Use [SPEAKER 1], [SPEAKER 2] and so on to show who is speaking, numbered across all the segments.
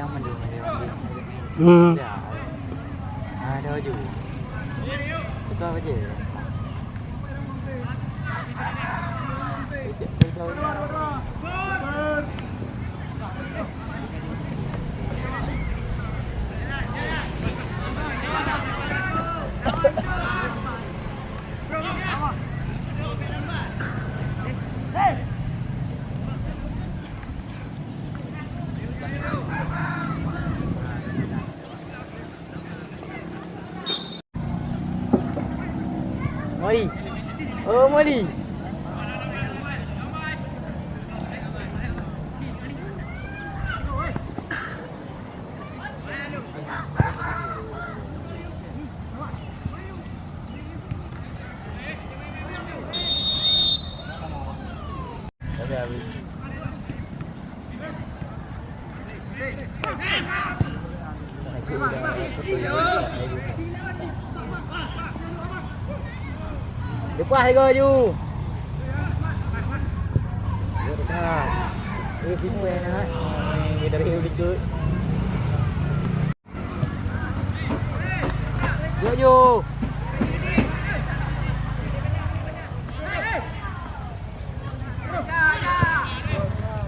[SPEAKER 1] Jangan mandi. Ya. Ada baju. Itu apa je? Mari. Oh, mari. Lepas harga je. Ya dekat. Simple nak. Dari dikut. Yo.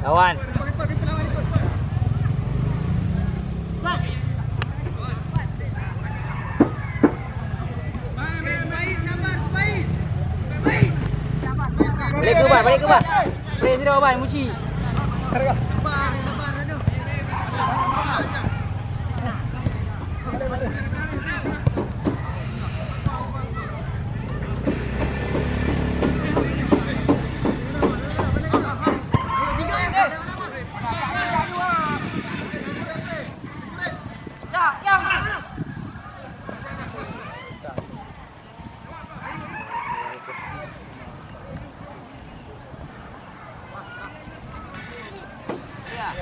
[SPEAKER 1] Lawan. Balik ke bawah. Boleh tidak bawah, Muci.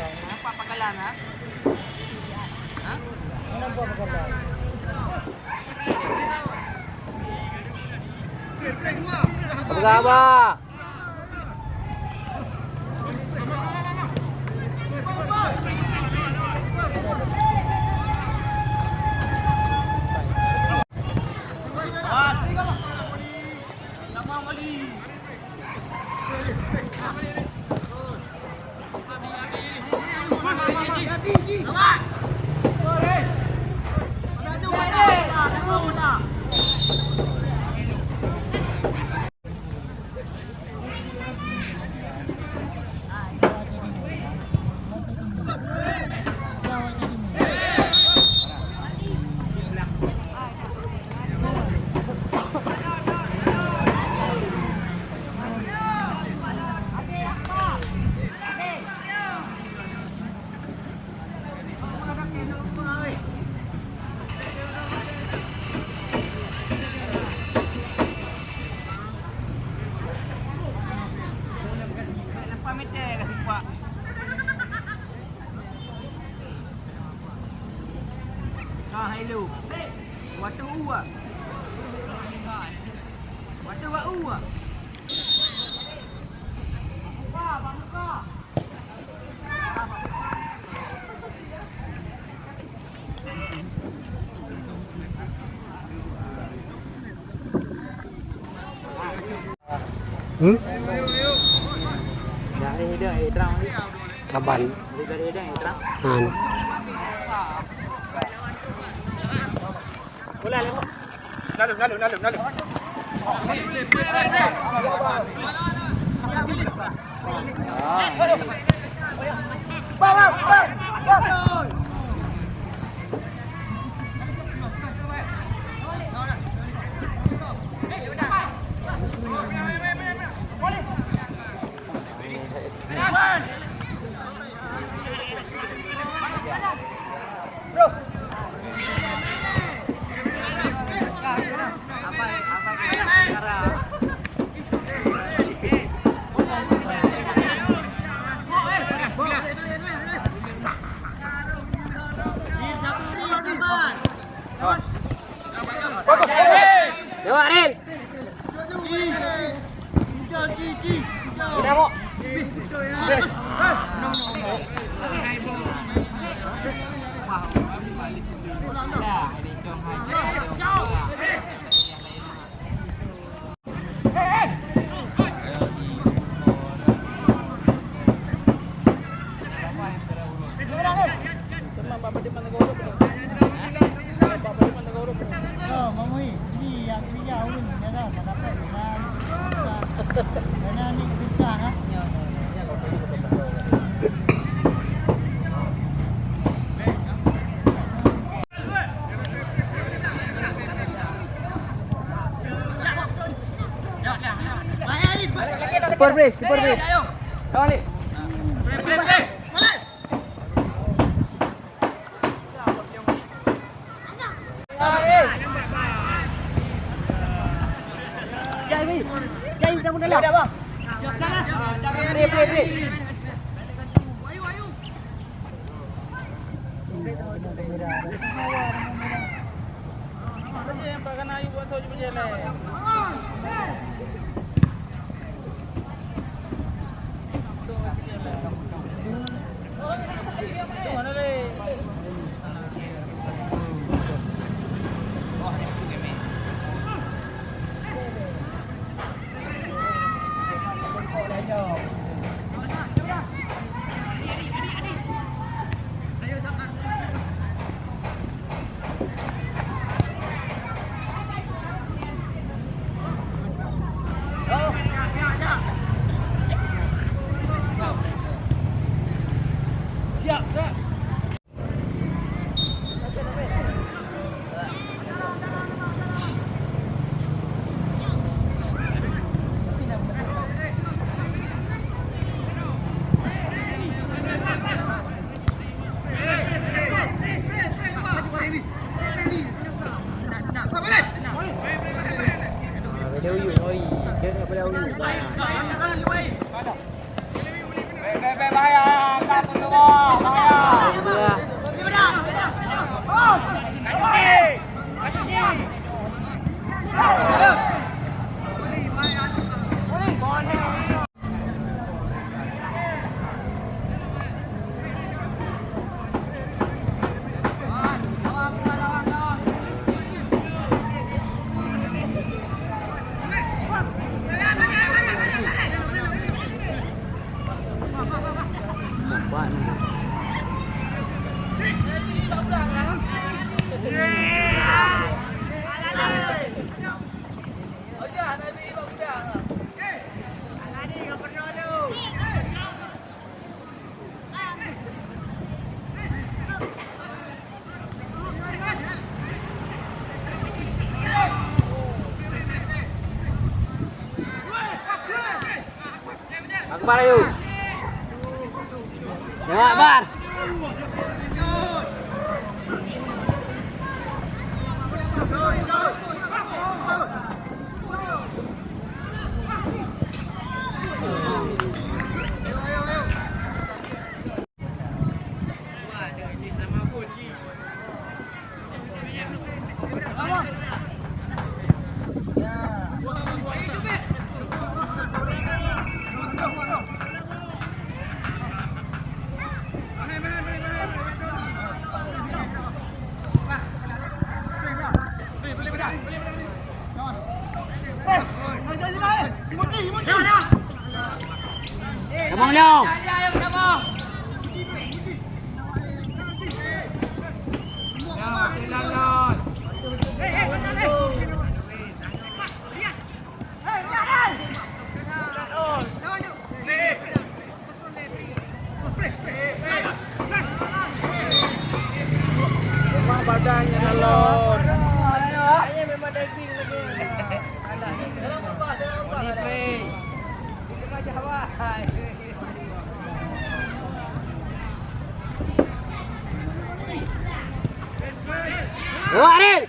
[SPEAKER 1] Nampak pakalan ha? Ha? Nampak pakalan. Apa khabar? Hello. Waktu uwa. Waktu wa uwa. Bangka. Dari dia terang ni.
[SPEAKER 2] Taban.
[SPEAKER 1] Dari dia terang. Boleh lewat. Lalu. Super break. Balik. Jai, dah mula lah. Bang. Play. Akbar ayo. Ya, Akbar. Come on, Leong. Memang badannya nalon. Kayaknya memang diving lagi. Alah ni. Ni play. Ini macam Hawaii. Wah, Aril!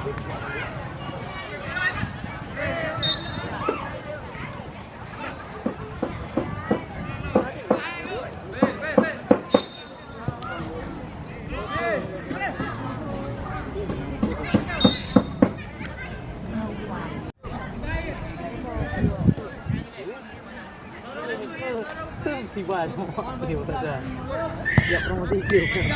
[SPEAKER 2] Tiba semua di mana? Ya promosi tiba.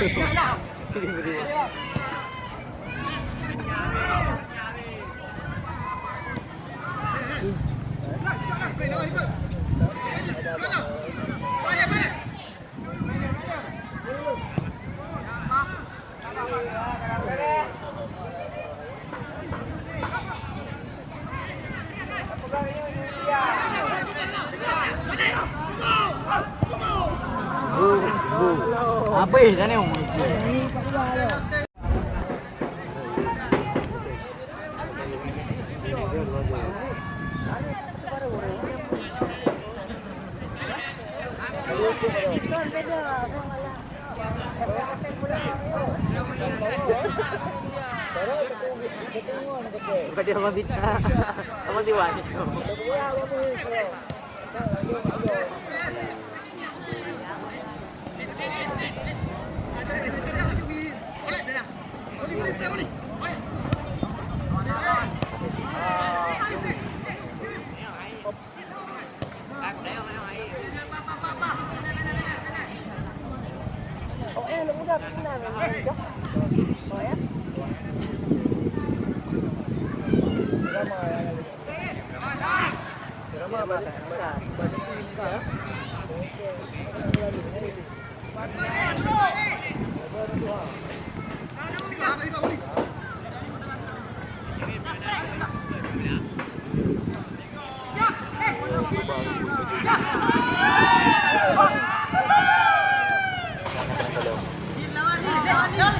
[SPEAKER 2] Apa ini sana yang bukan dia orang bina, orang diwan.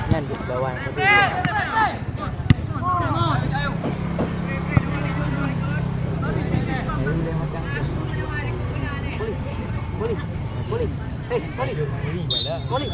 [SPEAKER 2] Yan, bawaan ko dito. Boleh. Boleh.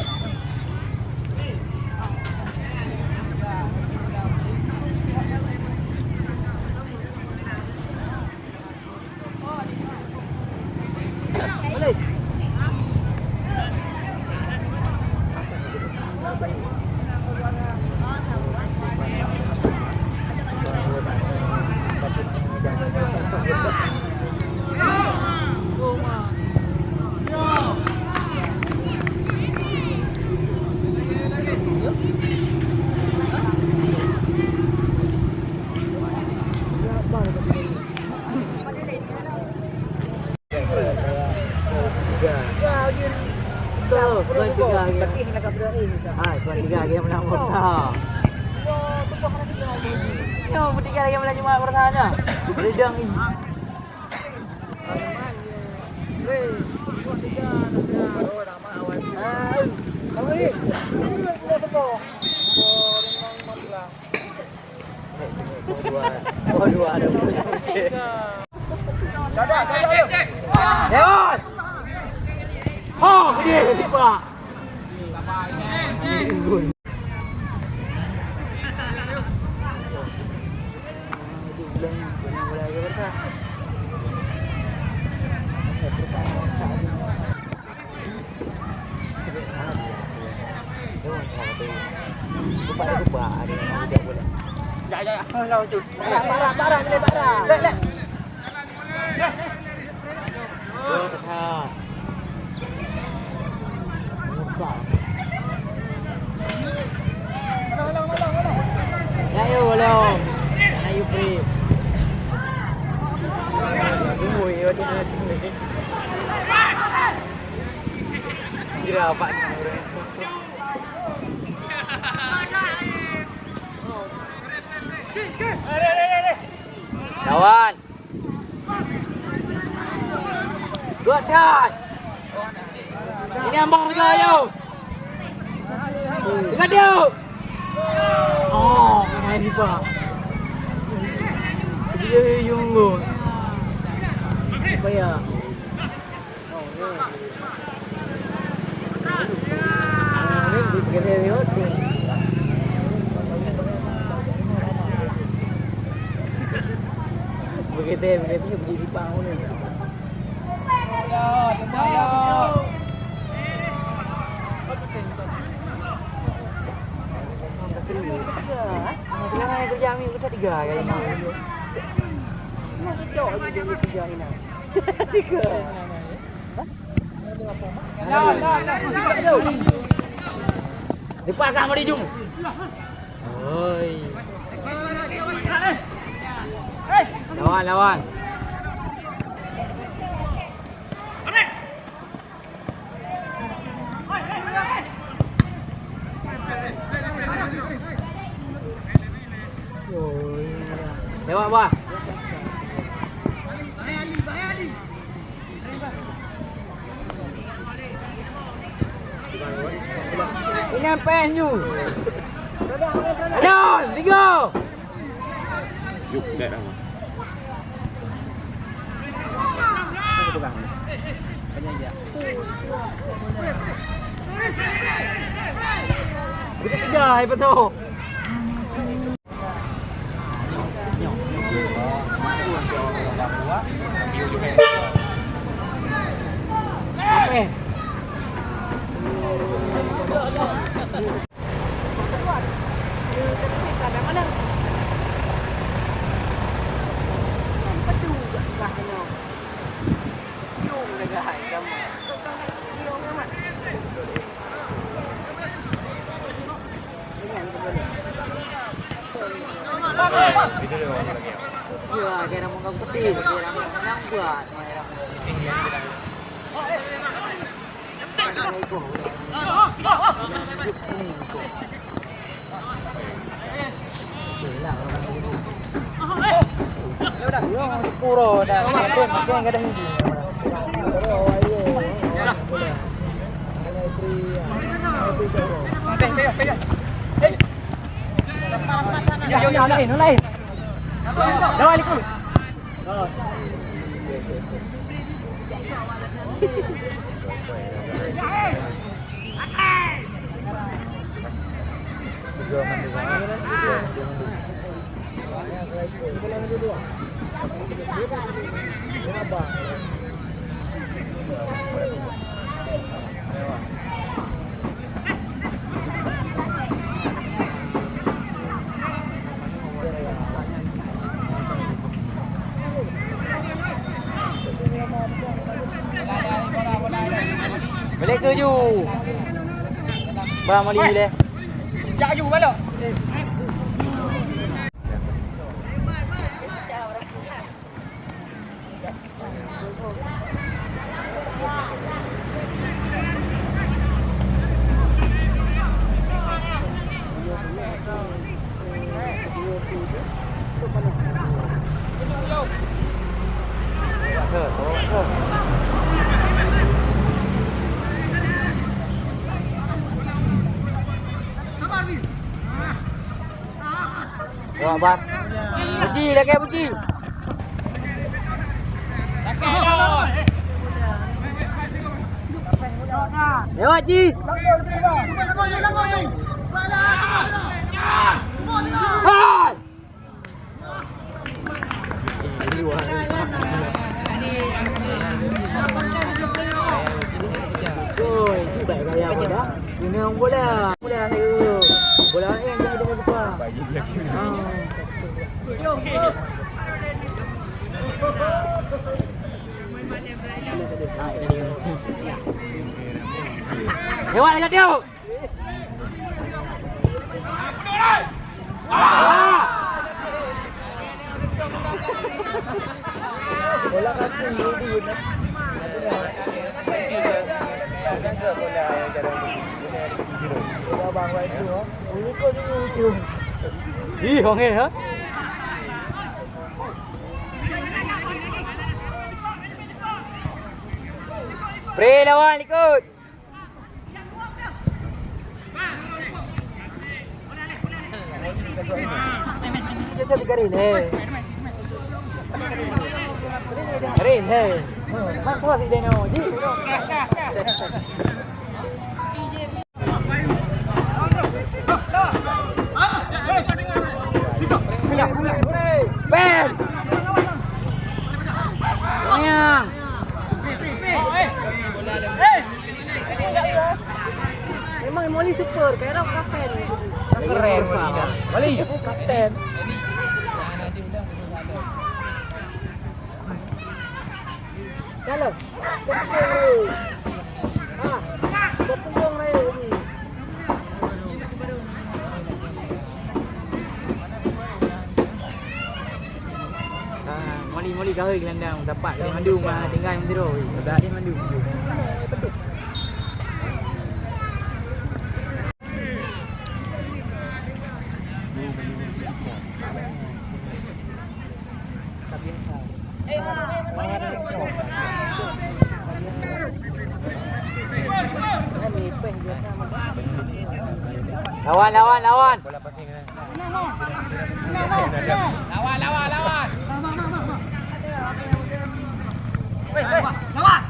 [SPEAKER 2] Tuan tiga lagi yang menang Murtah. Yo, bertiga lagi yang menang cuma Murtahnya. Redang ini. Dua ada. Cek. Lewat. Oh, dia tiba. Ayo belum. Ayo free. Tunggu ya tunggu. Kira apa ni? Kawan. Dua dah. Ini ambang juga yo. Dekat dia. Oh, ini Pak. Dia yung lo. Apa ya? Ini Kita pergi di pang ni. Kailangan kerja kami kita 3 kali ni. Nak cocok je dia kerja ni nak. 3. Depan kang mari jom. Oi. Lawan. Lewat bah. Ini apa you? Down, go.
[SPEAKER 3] Yuk, dah dah.
[SPEAKER 2] Kita kejar apa tu? Apa?
[SPEAKER 3] Video dia orang lagi.
[SPEAKER 2] Ya, kira mau kau peti, kira mau menang buat, Puro dah, makin ada hindi. Yang lain. Lawan ikut. Balik ke ju. Bang mali le. Jak ju balik. Bawa bas. Puji dah ke puji. Lewat Ji. Hai. Oi, baik gaya bola. Ini orang bola. Bola tu. Bola yang jadi dengan depan.
[SPEAKER 3] Bagi lagi.
[SPEAKER 2] Lewat dekat dia. Bola kaki ni dia. Bola yang jarang. Bola bang wai tu. Ini kau ni tu. Ih, hong eh ha. Pre lawan ikut. Jasa digarin Garin Mas puas di deno. Ji. Ben.
[SPEAKER 1] Keren kapten.
[SPEAKER 2] Keren Molina. Wali. Kapten.
[SPEAKER 1] Kalau. Bertunggung ni.
[SPEAKER 2] Moli kau gelandang dapat dia mandu mah tinggal mentero. Dah dia mandu. Lawan. Bola passing kan. Lawan.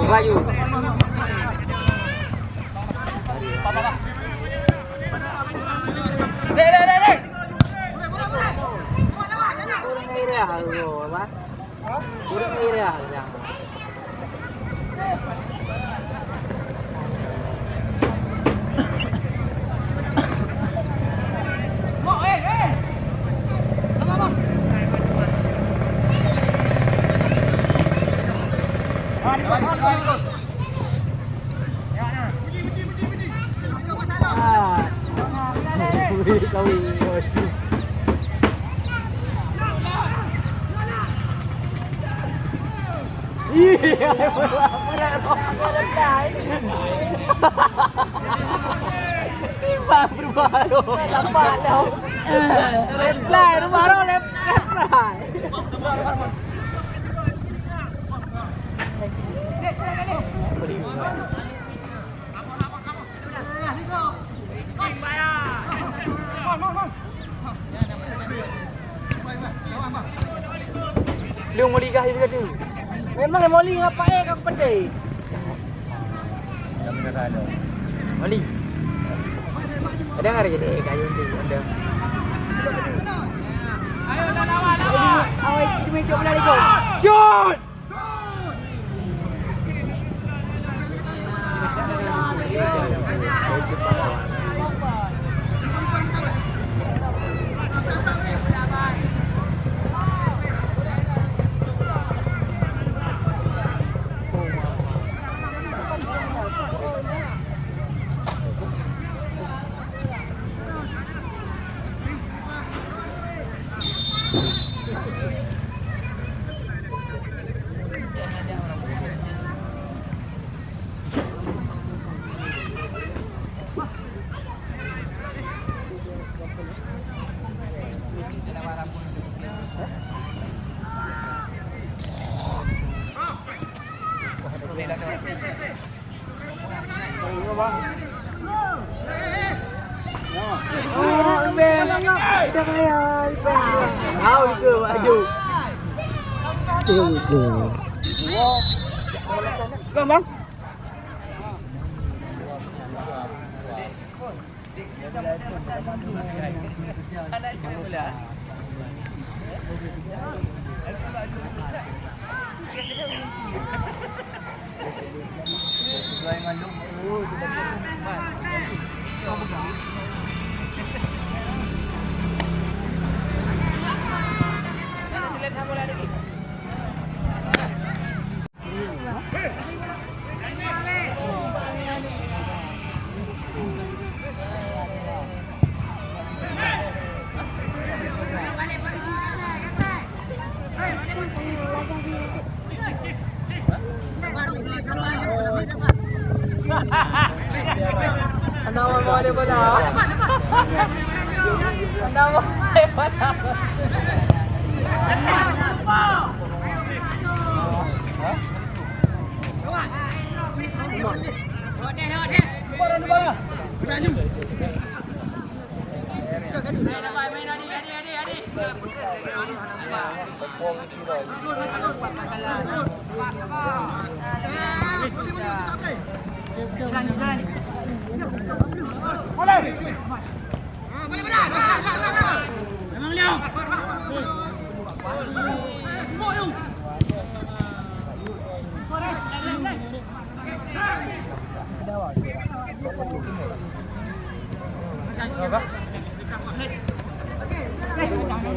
[SPEAKER 2] Bayu. Dek. Kurang area yang. Lu mau ligah itu tadi.
[SPEAKER 1] Memang Molly ngapa kau pedih?
[SPEAKER 2] Molly. Ada nggak lagi deh kayu tu ada.
[SPEAKER 1] Ayo lawan. Awak cuma coba lari gol.
[SPEAKER 2] Shoot. Tahu ke baju. Bang. Kenapa mau ada bola? Kenapa ada bola? Masih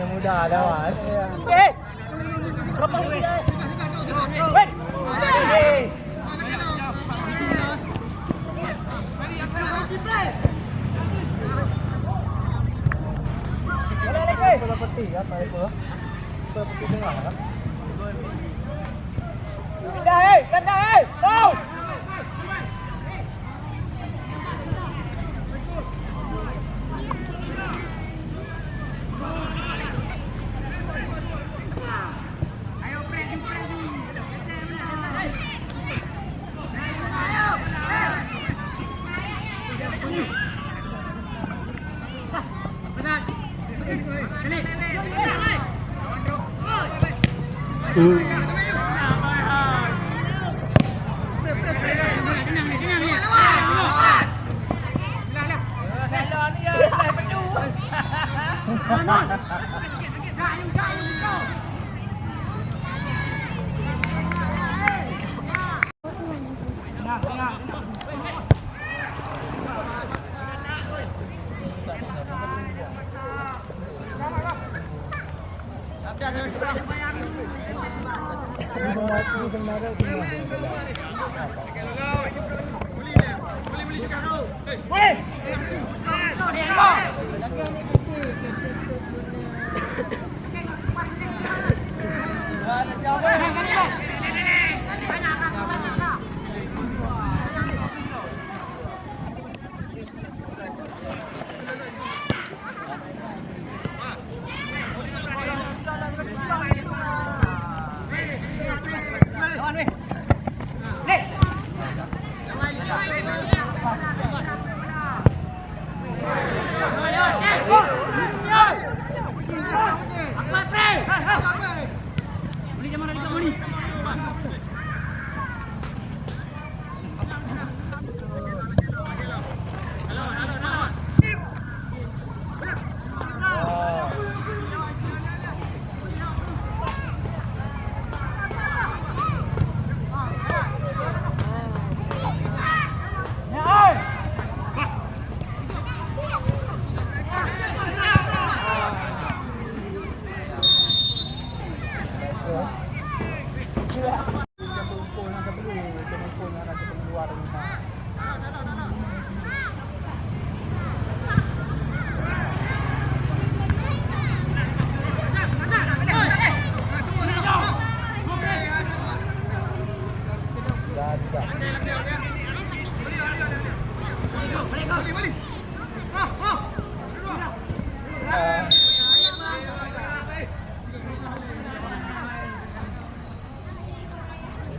[SPEAKER 2] muda dah Mas. Bola peti kan, tarik bola. Bola peti tengah kan. Dah, go!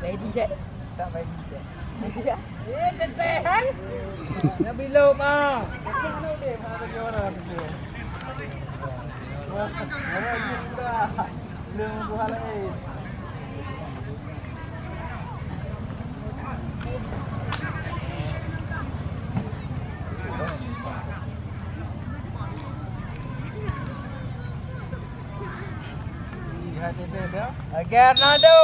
[SPEAKER 1] Ready, Jack?
[SPEAKER 2] Tak baik juga.
[SPEAKER 1] Tetehan.
[SPEAKER 2] Nak belum ah. Belum dia bagi orang tu. Wah, orang sudah belum buat lain. Agar Ronaldo.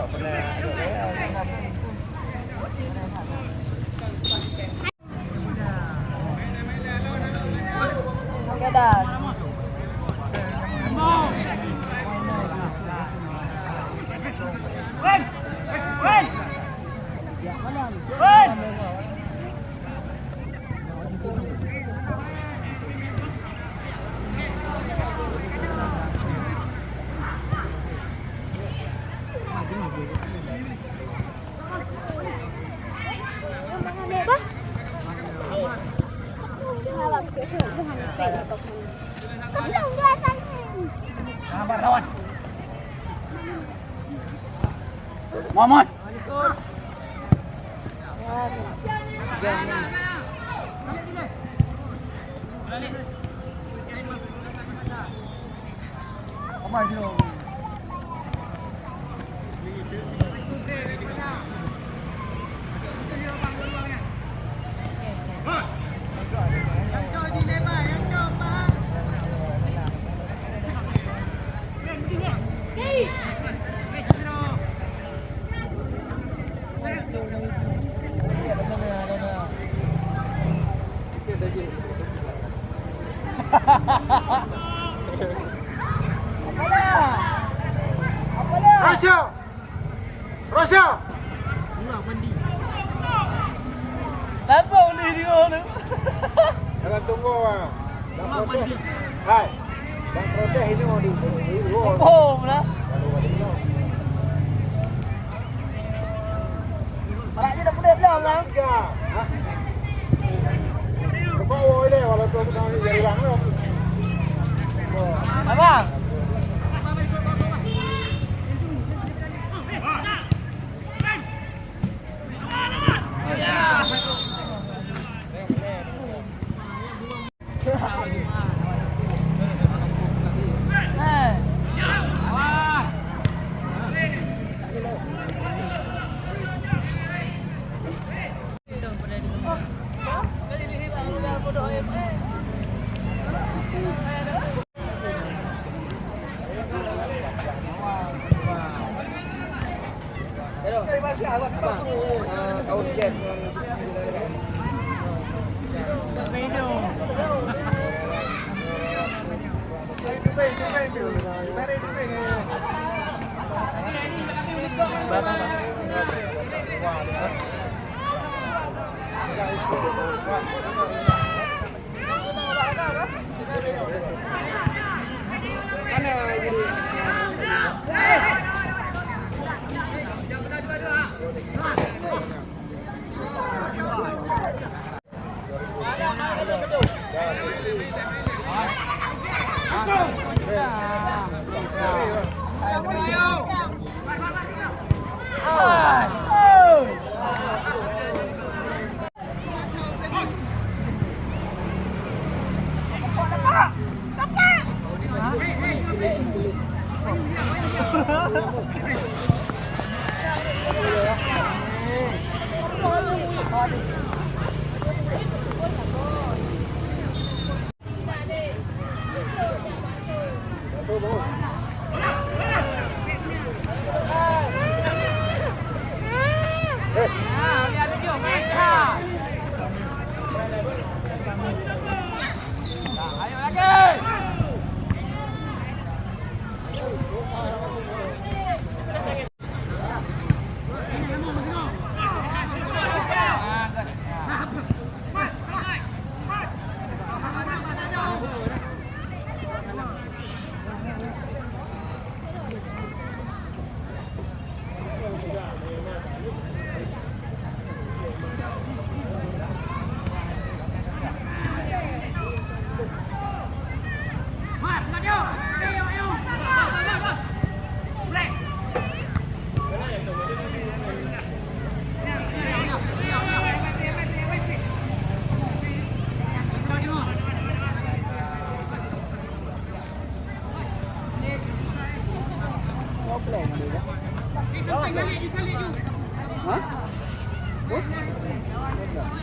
[SPEAKER 2] pernah ada
[SPEAKER 1] Kedah. Muhammad. Apa itu?
[SPEAKER 2] Rasha! Rasha!
[SPEAKER 1] Lapor ni dia ni.
[SPEAKER 2] Jangan tunggu ah. Dan protes. Hai. Dan protes ini mau di.
[SPEAKER 1] Oh, mana? Marak je dah pulih belum kan?
[SPEAKER 2] Tiga. Kau boleh walaupun kau jadi orang tu.
[SPEAKER 1] Abang.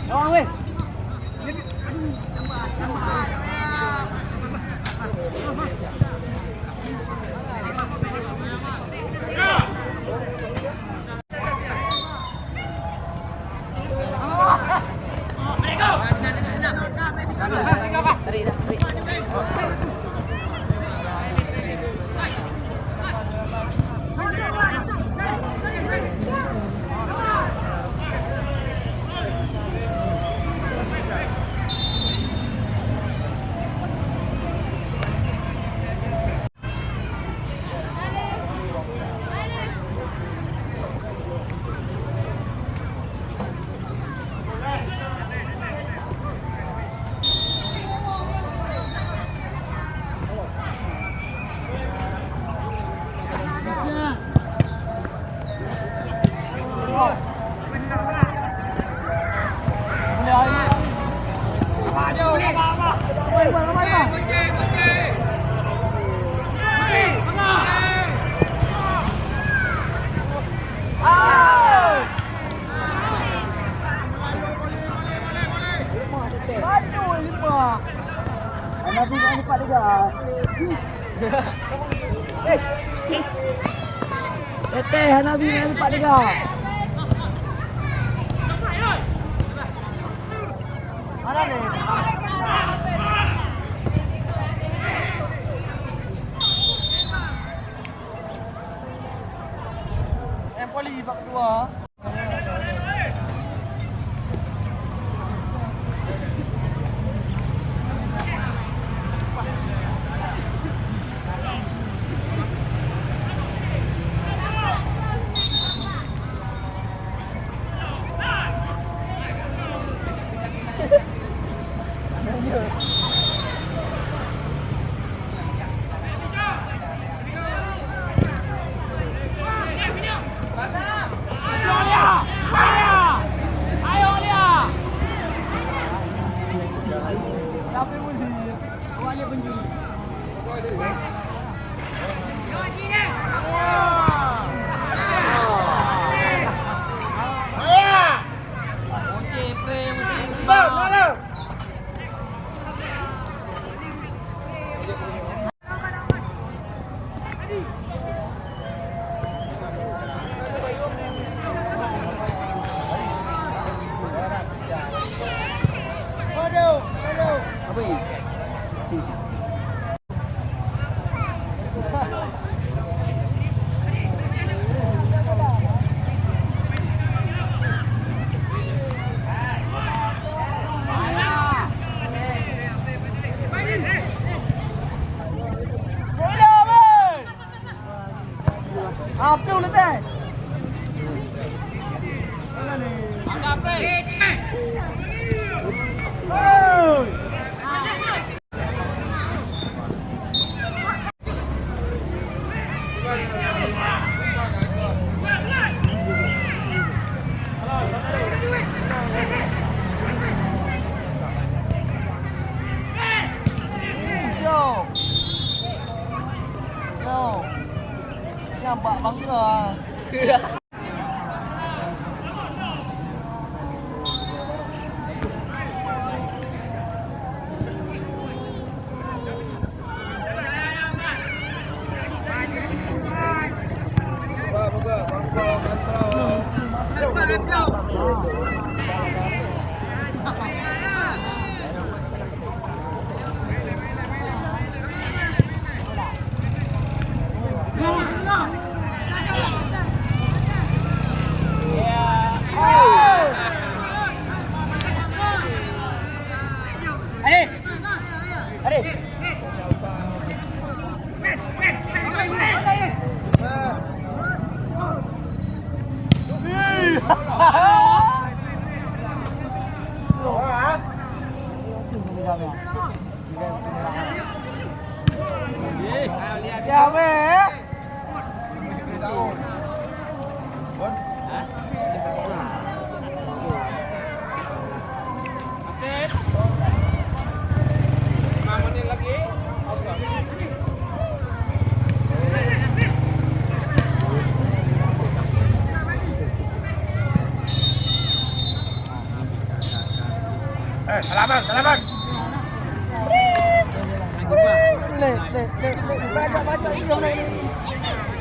[SPEAKER 1] Lawan weh.
[SPEAKER 2] Maju lima. Nabi nak lipat juga. Teteh Nabi nak lipat juga. Mana ni? Empoli bab kedua. Apa lu teh? Angkat play. Nampak bangga. Ya weh.
[SPEAKER 3] Salaman, salaman.
[SPEAKER 2] Lek, baca ini.